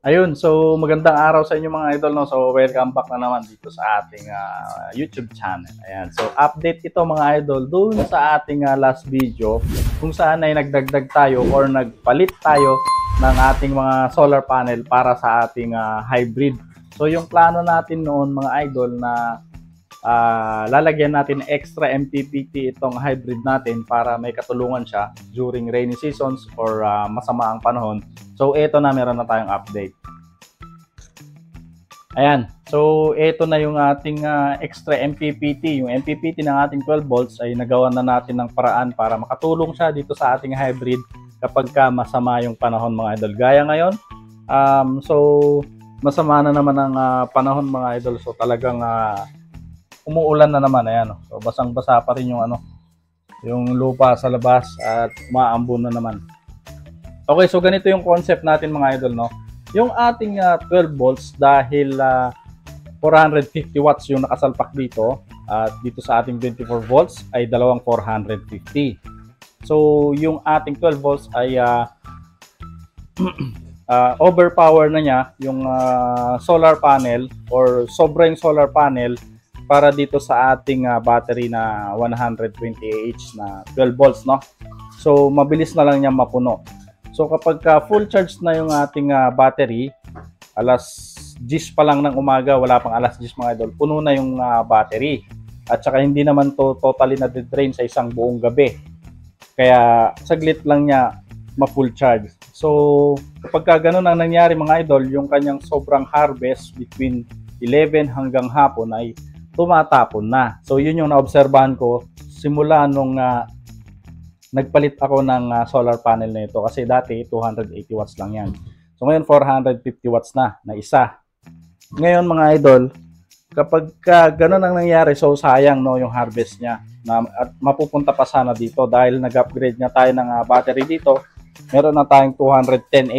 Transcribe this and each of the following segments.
Ayun, so magandang araw sa inyo mga idol, no? So welcome back na naman dito sa ating YouTube channel. Ayan, so update ito mga idol dun sa ating last video kung saan ay nagdagdag tayo or nagpalit tayo ng ating mga solar panel para sa ating hybrid. So yung plano natin noon mga idol na lalagyan natin extra MPPT itong hybrid natin para may katulungan siya during rainy seasons or masama ang panahon. So ito na, meron na tayong update. Ayan, so ito na yung ating extra MPPT. Yung MPPT ng ating 12 volts ay nagawa na natin ng paraan para makatulong siya dito sa ating hybrid kapag masama yung panahon mga idol. Gaya ngayon, so masama na naman ang panahon mga idol. So talagang umuulan na naman, ayan. So basang-basa pa rin yung lupa sa labas at maambon na naman. Okay, so ganito yung concept natin mga idol, no. Yung ating 12 volts dahil 450 watts yung nakasalpak dito at dito sa ating 24 volts ay dalawang 450. So yung ating 12 volts ay overpower na niya yung solar panel or sobrang solar panel para dito sa ating battery na 120 Ah na 12 volts, no? So mabilis na lang niya mapuno. So kapag full charge na yung ating battery, alas 10 pa lang ng umaga, wala pang alas 10 mga idol, puno na yung battery. At saka hindi naman to totally na drain sa isang buong gabi. Kaya saglit lang niya ma-full charge. So kapag ganun ang nangyari mga idol, yung kanyang sobrang harvest between 11 hanggang hapon ay tumatapon na. So yun yung naobserbahan ko simula nung nagpalit ako ng solar panel na ito, kasi dati 280 watts lang yan. So ngayon 450 watts na isa. Ngayon mga idol, kapag ganun ang nangyari, so sayang, no, yung harvest niya at mapupunta pa sana dito dahil nag-upgrade nga tayo ng battery dito. Meron na tayong 210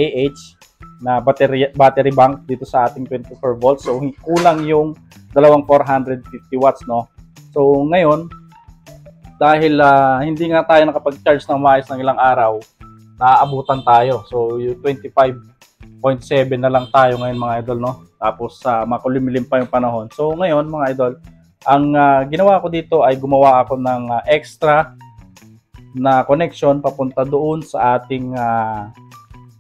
na battery bank dito sa ating 24 volts. So kulang yung dalawang 450 watts, no. So ngayon, dahil hindi nga tayo nakapag-charge ng maayos ng ilang araw, naaabutan tayo. So yung 25.7 na lang tayo ngayon mga idol, no. Tapos makulimlim pa yung panahon. So ngayon mga idol, ang ginawa ko dito ay gumawa ako ng extra na connection papunta doon sa ating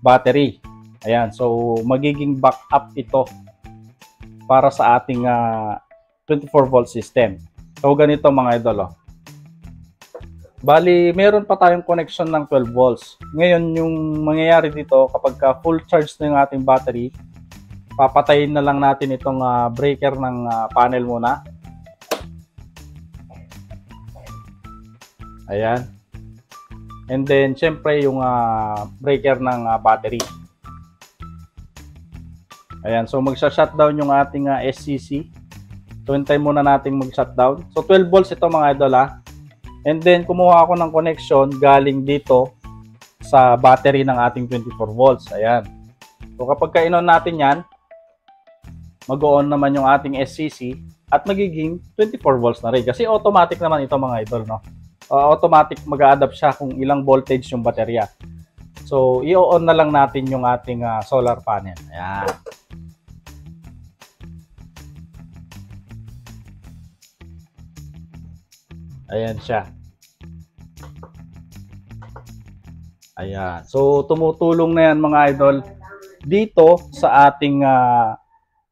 battery. Ayan, so magiging backup ito para sa ating 24 volt system. So ganito mga idol, oh. Bali, meron pa tayong connection ng 12 volts. Ngayon, yung mangyayari dito, kapag full charge na yung ating battery, papatayin na lang natin itong breaker ng panel muna. Ayan. And then, syempre, yung breaker ng battery. Ayan, so magsa-shutdown yung ating SCC. So, hintayin muna natin mag-shutdown. So, 12 volts ito mga idol, And then, kumuha ako ng connection galing dito sa battery ng ating 24 volts. Ayan. So, kapag ka-on natin yan, mag-on naman yung ating SCC at magiging 24 volts na rin. Kasi automatic naman ito mga idol, no? Automatic mag-a-adapt siya kung ilang voltage yung baterya. So, i-on na lang natin yung ating solar panel. Ayan. Ayan siya. Ayan. So, tumutulong na yan mga idol dito sa ating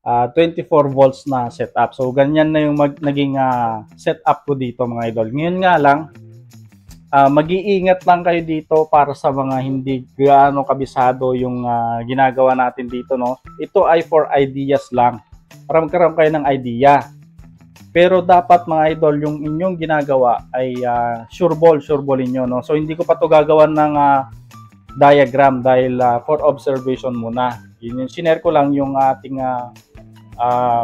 24 volts na setup. So, ganyan na yung naging setup ko dito mga idol. Ngayon nga lang, mag-iingat lang kayo dito para sa mga hindi gaano kabisado yung ginagawa natin dito, no? Ito ay for ideas lang. Para magkaroon kayo ng idea. Pero dapat mga idol, yung inyong ginagawa ay sure ball inyo, no? So hindi ko pa to gagawan ng diagram dahil for observation muna. Yun yung sinare ko lang yung ating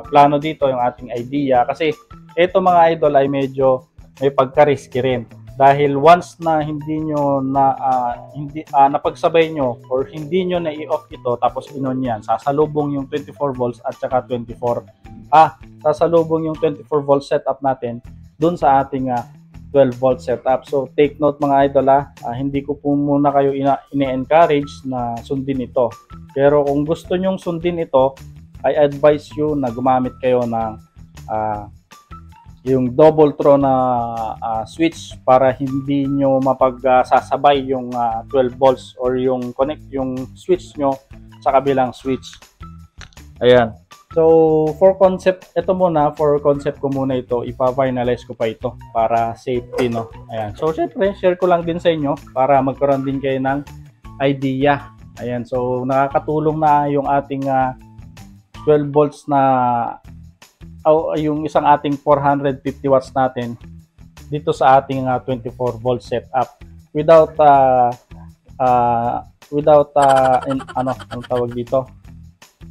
plano dito, yung ating idea. Kasi ito mga idol ay medyo may pagka-risky rin. Dahil once na hindi nyo napagsabay nyo or hindi nyo na i-off ito tapos inon yan, sasalubong yung 24 volts at saka sasalubong yung 24 volt setup natin dun sa ating 12 volt setup. So take note mga idol, hindi ko po muna kayo ini-encourage na sundin ito. Pero kung gusto nyong sundin ito, I advise you na gumamit kayo ng yung double throw na switch para hindi nyo mapagsasabay yung 12 volts or yung connect yung switch nyo sa kabilang switch. Ayan. So, for concept ko muna ito, ipa-finalize ko pa ito para safety, no? Ayan. So, syempre, share ko lang din sa inyo para magkaroon din kayo ng idea. Ayan. So, nakakatulong na yung ating 12 volts na yung isang ating 450 watts natin dito sa ating 24 volt setup without anong tawag dito,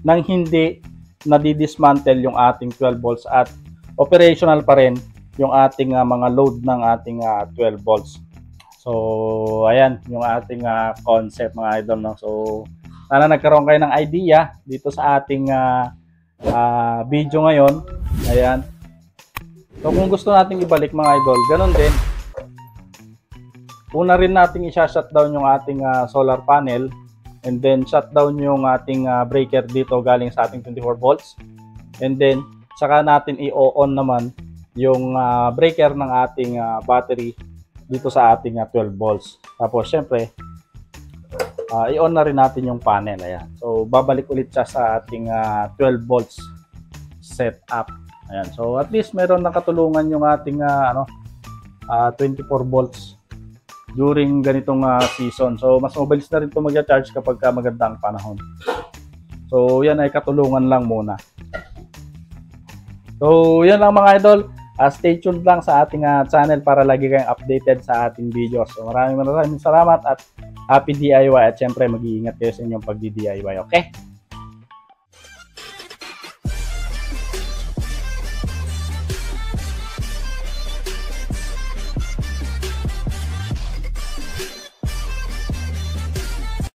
nang hindi nadidismantle yung ating 12 volts at operational pa rin yung ating mga load ng ating 12 volts. So ayan yung ating concept, mga idol, no? So sana nagkaroon kayo ng idea dito sa ating video ngayon. Ayan. So kung gusto nating ibalik, mga idol, ganun din. Una rin nating i-shutdown yung ating solar panel, and then shutdown yung ating breaker dito galing sa ating 24 volts. And then saka natin i-on naman yung breaker ng ating battery dito sa ating 12 volts. Tapos syempre i-on na rin natin yung panel. Ayan. So babalik ulit siya sa ating 12 volts setup. Ayan. So at least meron ng katulungan yung ating 24 volts during ganitong season. So mas mabilis na rin ito mag-charge kapag magandang panahon. So yan ay katulungan lang muna. So yan lang, mga idol. Stay tuned lang sa ating channel para lagi kayong updated sa ating videos. So maraming salamat at happy DIY, at syempre mag-iingat kayo sa inyong pagdi-DIY. Okay?